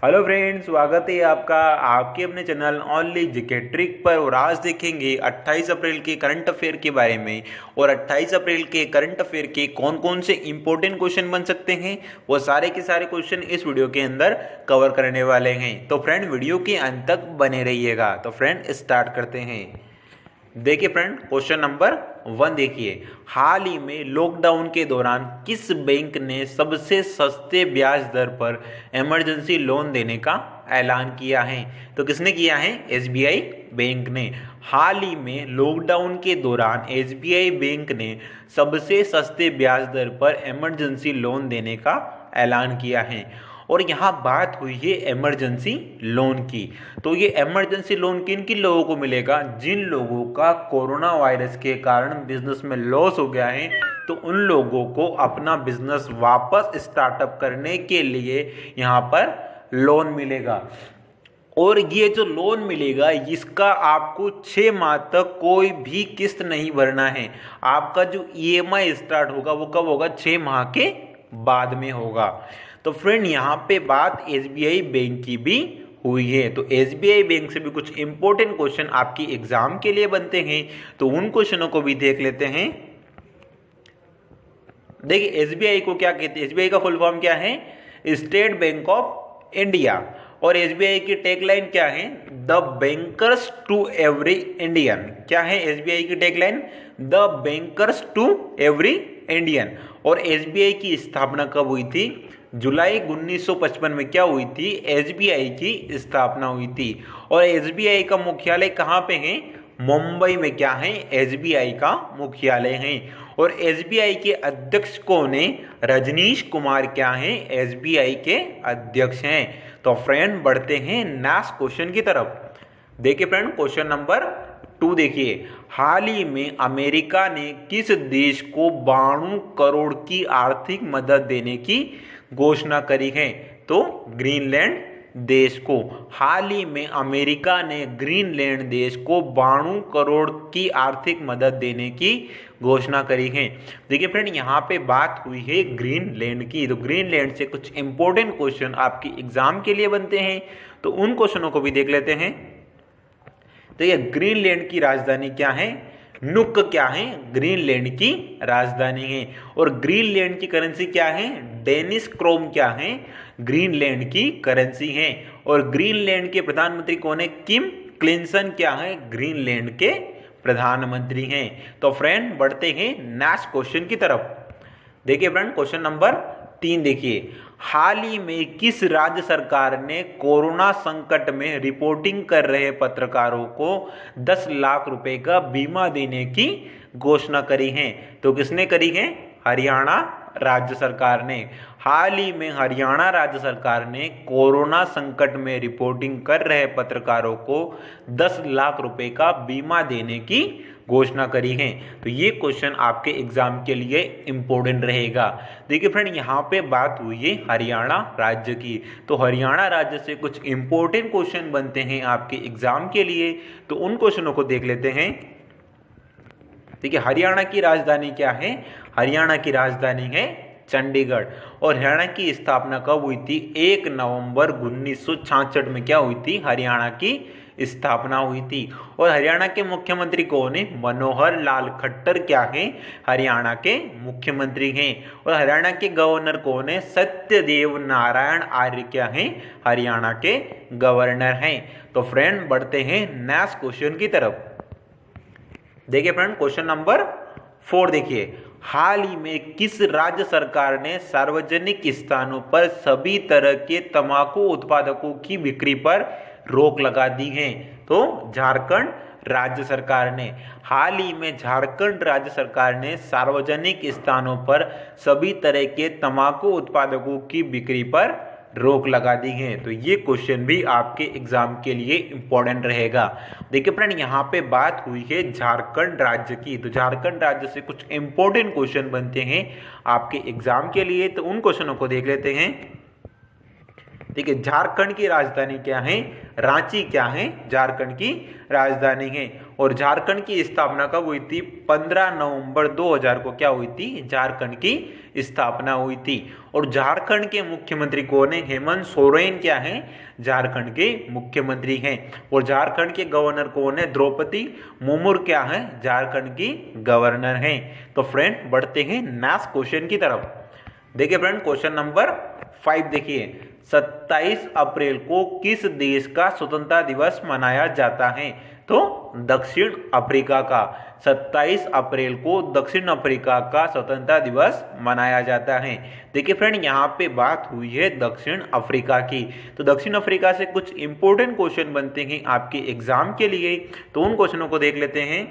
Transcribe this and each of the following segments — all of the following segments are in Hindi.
हेलो फ्रेंड्स, स्वागत है आपका आपके अपने चैनल ओनली जीके ट्रिक पर। और आज देखेंगे 28 अप्रैल के करंट अफेयर के बारे में। और 28 अप्रैल के करंट अफेयर के कौन कौन से इंपॉर्टेंट क्वेश्चन बन सकते हैं, वो सारे के सारे क्वेश्चन इस वीडियो के अंदर कवर करने वाले हैं। तो फ्रेंड, वीडियो के अंत तक बने रहिएगा। तो फ्रेंड, स्टार्ट करते हैं। देखिए फ्रेंड, क्वेश्चन नंबर 1 देखिए। हाल ही में लॉकडाउन के दौरान किस बैंक ने सबसे सस्ते ब्याज दर पर इमरजेंसी लोन देने का ऐलान किया है? तो किसने किया है? एसबीआई बैंक ने। हाल ही में लॉकडाउन के दौरान एसबीआई बैंक ने सबसे सस्ते ब्याज दर पर इमरजेंसी लोन देने का ऐलान किया है। और यहाँ बात हुई है इमरजेंसी लोन की। तो ये इमरजेंसी लोन किन किन लोगों को मिलेगा? जिन लोगों का कोरोना वायरस के कारण बिजनेस में लॉस हो गया है, तो उन लोगों को अपना बिजनेस वापस स्टार्टअप करने के लिए यहाँ पर लोन मिलेगा। और ये जो लोन मिलेगा, इसका आपको 6 माह तक कोई भी किस्त नहीं भरना है। आपका जो ईएमआई स्टार्ट होगा वो कब होगा? 6 माह के बाद में होगा। तो फ्रेंड, यहाँ पे बात एसबीआई बैंक की भी हुई है। तो एसबीआई बैंक से भी कुछ इंपॉर्टेंट क्वेश्चन आपकी एग्जाम के लिए बनते हैं, तो उन क्वेश्चनों को भी देख लेते हैं। देखिए, एसबीआई को क्या कहते हैं? एसबीआई का फुल फॉर्म क्या है? State Bank of India. और एसबीआई की टैगलाइन क्या है? The bankers to every Indian. क्या है एसबीआई की tagline? The bankers to every Indian. और एसबीआई की स्थापना कब हुई थी? जुलाई 1955 में क्या हुई थी? एसबीआई की स्थापना हुई थी। और एसबीआई का मुख्यालय कहाँ पे है? मुंबई में क्या है? एसबीआई का मुख्यालय है। और एसबीआई के अध्यक्ष कौन है? रजनीश कुमार क्या है? एसबीआई के अध्यक्ष हैं। तो फ्रेंड, बढ़ते हैं नेक्स्ट क्वेश्चन की तरफ। देखिए फ्रेंड, क्वेश्चन नंबर 2 देखिए। हाल ही में अमेरिका ने किस देश को 92 करोड़ की आर्थिक मदद देने की घोषणा करी है? तो ग्रीनलैंड देश को। हाल ही में अमेरिका ने ग्रीनलैंड देश को 92 करोड़ की आर्थिक मदद देने की घोषणा करी है। देखिए फ्रेंड, यहाँ पे बात हुई है ग्रीनलैंड की। तो ग्रीनलैंड से कुछ इंपॉर्टेंट क्वेश्चन आपकी एग्जाम के लिए बनते हैं, तो उन क्वेश्चनों को भी देख लेते हैं। तो ये ग्रीनलैंड की राजधानी क्या है? नुक क्या है? ग्रीनलैंड की राजधानी है। और ग्रीनलैंड की करेंसी क्या है? डेनिस क्रोम क्या है? ग्रीनलैंड की करेंसी है। और ग्रीनलैंड के प्रधानमंत्री कौन है? किम क्लिंसन क्या है? ग्रीनलैंड के प्रधानमंत्री हैं। तो फ्रेंड, बढ़ते हैं नेक्स्ट क्वेश्चन की तरफ। देखिए फ्रेंड, क्वेश्चन नंबर 3 देखिए। हाल ही में किस राज्य सरकार ने कोरोना संकट में रिपोर्टिंग कर रहे पत्रकारों को 10 लाख रुपए का बीमा देने की घोषणा करी है? तो किसने करी है? हरियाणा राज्य सरकार ने। हाल ही में हरियाणा राज्य सरकार ने कोरोना संकट में रिपोर्टिंग कर रहे पत्रकारों को 10 लाख रुपए का बीमा देने की घोषणा करी है। तो ये क्वेश्चन आपके एग्जाम के लिए इंपॉर्टेंट रहेगा। देखिए फ्रेंड, यहाँ पे बात हुई है हरियाणा राज्य की। तो हरियाणा राज्य से कुछ इंपॉर्टेंट क्वेश्चन बनते हैं आपके एग्जाम के लिए, तो उन क्वेश्चनों को देख लेते हैं। देखिए, हरियाणा की राजधानी क्या है? हरियाणा की राजधानी है चंडीगढ़। और हरियाणा की स्थापना कब हुई थी? 1 नवंबर 1966 में क्या हुई थी? हरियाणा की स्थापना हुई थी। और हरियाणा के मुख्यमंत्री कौन है? मनोहर लाल खट्टर क्या है? हरियाणा के मुख्यमंत्री हैं। और हरियाणा के गवर्नर कौन है? सत्यदेव नारायण आर्य क्या है? हरियाणा के गवर्नर हैं। तो फ्रेंड, बढ़ते हैं नेक्स्ट क्वेश्चन की तरफ। देखिए फ्रेंड, क्वेश्चन नंबर 4 देखिए। हाल ही में किस राज्य सरकार ने सार्वजनिक स्थानों पर सभी तरह के तंबाकू उत्पादकों की बिक्री पर रोक लगा दी है? तो झारखंड राज्य सरकार ने। हाल ही में झारखंड राज्य सरकार ने सार्वजनिक स्थानों पर सभी तरह के तंबाकू उत्पादकों की बिक्री पर रोक लगा दी है। तो ये क्वेश्चन भी आपके एग्जाम के लिए इंपॉर्टेंट रहेगा। देखिए फ्रेंड, यहाँ पे बात हुई है झारखंड राज्य की। तो झारखंड राज्य से कुछ इंपॉर्टेंट क्वेश्चन बनते हैं आपके एग्जाम के लिए, तो उन क्वेश्चनों को देख लेते हैं। देखिए झारखंड की राजधानी क्या है, रांची क्या है, झारखंड की राजधानी है। और झारखंड की स्थापना कब हुई थी, 15 नवंबर 2000 को क्या हुई थी, झारखंड की स्थापना हुई थी। और झारखंड के मुख्यमंत्री कौन है, हेमंत सोरेन क्या है, झारखंड के मुख्यमंत्री हैं। और झारखंड के गवर्नर कौन है, द्रौपदी मुर्मू क्या है, झारखंड की गवर्नर हैं। तो फ्रेंड बढ़ते हैं नेक्स्ट क्वेश्चन की तरफ। देखिए फ्रेंड क्वेश्चन नंबर 5 देखिए, 27 अप्रैल को किस देश का स्वतंत्रता दिवस मनाया जाता है, तो दक्षिण अफ्रीका का। 27 अप्रैल को दक्षिण अफ्रीका का स्वतंत्रता दिवस मनाया जाता है। देखिए फ्रेंड यहाँ पे बात हुई है दक्षिण अफ्रीका की, तो दक्षिण अफ्रीका से कुछ इंपॉर्टेंट क्वेश्चन बनते हैं आपके एग्जाम के लिए, तो उन क्वेश्चनों को देख लेते हैं।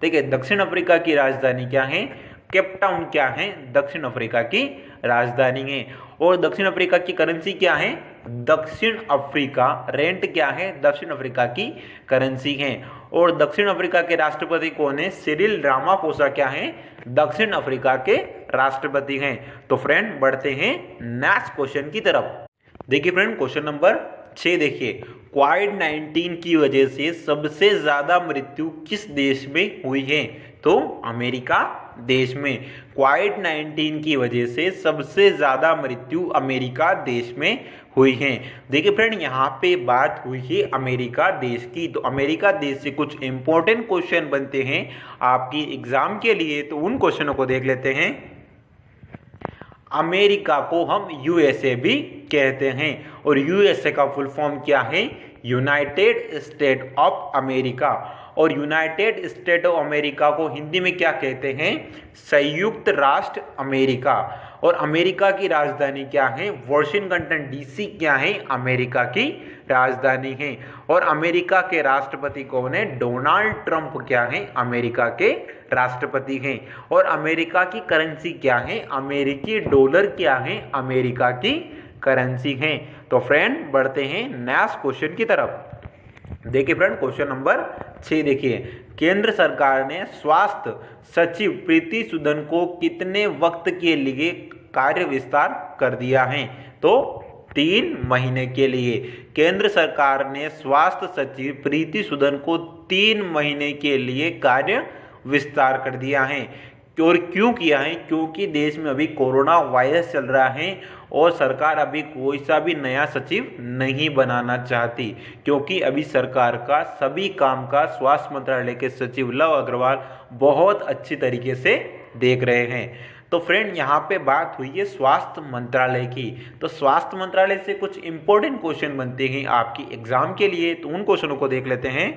देखिए दक्षिण अफ्रीका की राजधानी क्या है, केप टाउन क्या है, दक्षिण अफ्रीका की राजधानी है। और दक्षिण अफ्रीका की करेंसी क्या है, दक्षिण अफ्रीका रेंट क्या है, दक्षिण अफ्रीका की करेंसी है। और दक्षिण अफ्रीका के राष्ट्रपति कौन है, सिरिल रामाफोसा क्या है, दक्षिण अफ्रीका के राष्ट्रपति हैं। तो फ्रेंड बढ़ते हैं नेक्स्ट क्वेश्चन की तरफ। देखिए फ्रेंड क्वेश्चन नंबर 6 देखिए, कोविड-19 की वजह से सबसे ज्यादा मृत्यु किस देश में हुई है, तो अमेरिका देश में। कोविड-19 की वजह से सबसे ज्यादा मृत्यु अमेरिका देश में हुई है। देखिए फ्रेंड यहाँ पे बात हुई है अमेरिका देश की, तो अमेरिका देश से कुछ इंपॉर्टेंट क्वेश्चन बनते हैं आपकी एग्जाम के लिए, तो उन क्वेश्चनों को देख लेते हैं। अमेरिका को हम यूएसए भी कहते हैं, और यूएसए का फुल फॉर्म क्या है, यूनाइटेड स्टेट ऑफ अमेरिका। और यूनाइटेड स्टेट ऑफ अमेरिका को हिंदी में क्या कहते हैं, संयुक्त राष्ट्र अमेरिका। और अमेरिका की राजधानी क्या है, वाशिंगटन डीसी क्या है, अमेरिका की राजधानी है। और अमेरिका के राष्ट्रपति कौन है, डोनाल्ड ट्रंप क्या है, अमेरिका के राष्ट्रपति हैं। और अमेरिका की करेंसी क्या है, अमेरिकी डॉलर क्या है, अमेरिका की करेंसी है। तो फ्रेंड बढ़ते हैं नेक्स्ट क्वेश्चन की तरफ। देखिए फ्रेंड क्वेश्चन नंबर 6 देखिए, केंद्र सरकार ने स्वास्थ्य सचिव प्रीति सूदन को कितने वक्त के लिए कार्य विस्तार कर दिया है, तो 3 महीने के लिए। केंद्र सरकार ने स्वास्थ्य सचिव प्रीति सूदन को 3 महीने के लिए कार्य विस्तार कर दिया है। और क्यों किया है, क्योंकि देश में अभी कोरोना वायरस चल रहा है और सरकार अभी कोई सा भी नया सचिव नहीं बनाना चाहती, क्योंकि अभी सरकार का सभी काम का स्वास्थ्य मंत्रालय के सचिव लव अग्रवाल बहुत अच्छी तरीके से देख रहे हैं। तो फ्रेंड यहाँ पे बात हुई है स्वास्थ्य मंत्रालय की, तो स्वास्थ्य मंत्रालय से कुछ इंपॉर्टेंट क्वेश्चन बनते हैं आपकी एग्जाम के लिए, तो उन क्वेश्चनों को देख लेते हैं।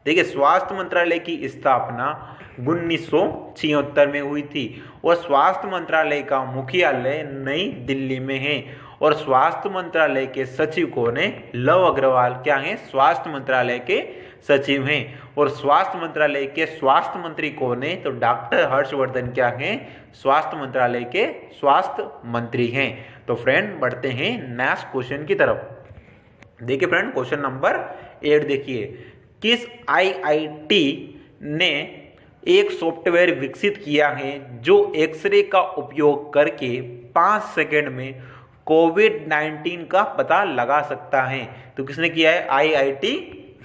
देखिए स्वास्थ्य मंत्रालय की स्थापना 1976 में हुई थी, और स्वास्थ्य मंत्रालय का मुख्यालय नई दिल्ली में है। और स्वास्थ्य मंत्रालय के सचिव कौन है, लव अग्रवाल क्या हैं, स्वास्थ्य मंत्रालय के सचिव हैं। और स्वास्थ्य मंत्रालय के स्वास्थ्य मंत्री कौन है, तो डॉक्टर हर्षवर्धन क्या हैं, स्वास्थ्य मंत्रालय के स्वास्थ्य मंत्री हैं। तो फ्रेंड बढ़ते हैं नेक्स्ट क्वेश्चन की तरफ। देखिए फ्रेंड क्वेश्चन नंबर 8 देखिए, किस आईआईटी ने एक सॉफ्टवेयर विकसित किया है जो एक्सरे का उपयोग करके 5 सेकंड में कोविड-19 का पता लगा सकता है, तो किसने किया है, आईआईटी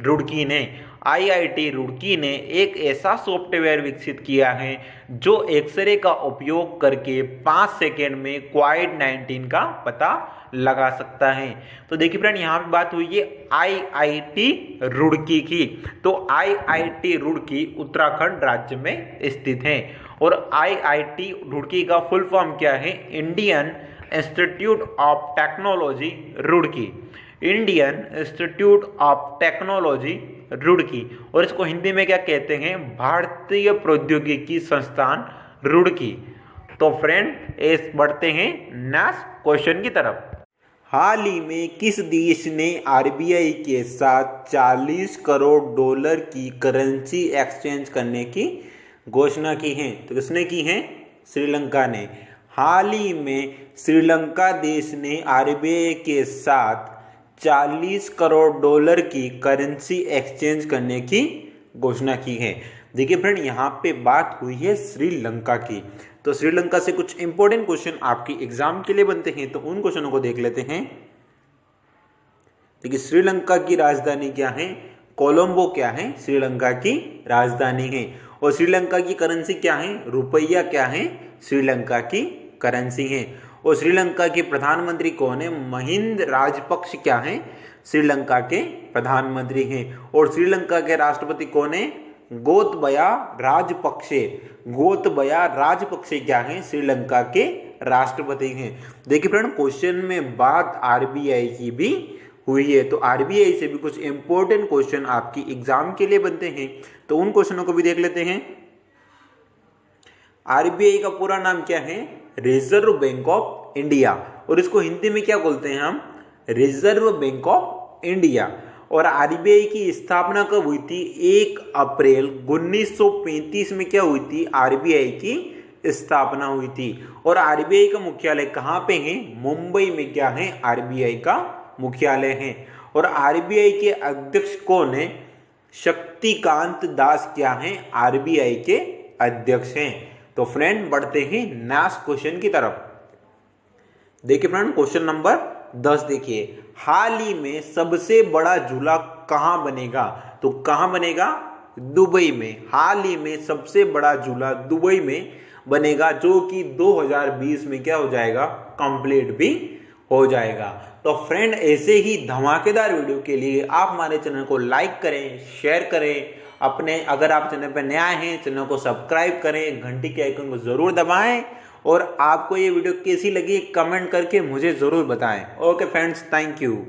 रुड़की ने। आईआईटी रुड़की ने एक ऐसा सॉफ्टवेयर विकसित किया है जो एक्सरे का उपयोग करके 5 सेकेंड में कोविड-19 का पता लगा सकता है। तो देखिए फ्रेंड यहाँ पे बात हुई है आईआईटी रुड़की की, तो आईआईटी रुड़की उत्तराखंड राज्य में स्थित है। और आईआईटी रुड़की का फुल फॉर्म क्या है, Indian institute of technology Roorkee, Indian institute of technology Roorkee. और इसको हिंदी में क्या कहते हैं, भारतीय प्रौद्योगिकी संस्थान रुड़की। तो फ्रेंड इस बढ़ते हैं नेक्स्ट क्वेश्चन की तरफ। हाल ही में किस देश ने आरबीआई के साथ 40 करोड़ डॉलर की करेंसी एक्सचेंज करने की घोषणा की है, तो किसने की है, श्रीलंका ने। हाल ही में श्रीलंका देश ने आरबीआई के साथ 40 करोड़ डॉलर की करेंसी एक्सचेंज करने की घोषणा की है। देखिए फ्रेंड यहाँ पे बात हुई है श्रीलंका की, तो श्रीलंका से कुछ इंपॉर्टेंट क्वेश्चन आपकी एग्जाम के लिए बनते हैं, तो उन क्वेश्चनों को देख लेते हैं। देखिए श्रीलंका की राजधानी क्या है, कोलंबो क्या है, श्रीलंका की राजधानी है। और श्रीलंका की करेंसी क्या है, रुपया क्या है, श्रीलंका की करेंसी है। और श्रीलंका के प्रधानमंत्री कौन है, महिंद राजपक्ष क्या है, श्रीलंका के प्रधानमंत्री हैं। और श्रीलंका के राष्ट्रपति कौन है, गोतबया राजपक्षे। गोतबया राजपक्षे क्या है, श्रीलंका के राष्ट्रपति हैं। देखिए फ्रेंड, क्वेश्चन में बात आरबीआई की भी हुई है, तो आरबीआई से भी कुछ इंपॉर्टेंट क्वेश्चन आपकी एग्जाम के लिए बनते हैं, तो उन क्वेश्चनों को भी देख लेते हैं। आरबीआई का पूरा नाम क्या है, रिजर्व बैंक ऑफ इंडिया, और इसको हिंदी में क्या बोलते हैं हम, रिजर्व बैंक ऑफ इंडिया। और आरबीआई की स्थापना कब हुई थी, 1 अप्रैल 1935 में क्या हुई थी, आरबीआई की स्थापना हुई थी। और आरबीआई का मुख्यालय कहाँ पे है, मुंबई में क्या है, आरबीआई का मुख्यालय है। और आरबीआई के अध्यक्ष कौन है, शक्तिकांत दास क्या है, आरबीआई के अध्यक्ष हैं। तो फ्रेंड बढ़ते हैं नेक्स्ट क्वेश्चन की तरफ। देखिए फ्रेंड, क्वेश्चन नंबर 10 देखिए, हाल ही में सबसे बड़ा झूला कहां बनेगा, तो कहां बनेगा, दुबई में। हाल ही में सबसे बड़ा झूला दुबई में बनेगा, जो कि 2020 में क्या हो जाएगा, कंप्लीट भी हो जाएगा। तो फ्रेंड ऐसे ही धमाकेदार वीडियो के लिए आप हमारे चैनल को लाइक करें, शेयर करें, अपने अगर आप चैनल पर नया हैं चैनल को सब्सक्राइब करें, घंटी के आइकन को जरूर दबाएं, और आपको ये वीडियो कैसी लगी कमेंट करके मुझे जरूर बताएं। Okay friends, thank you.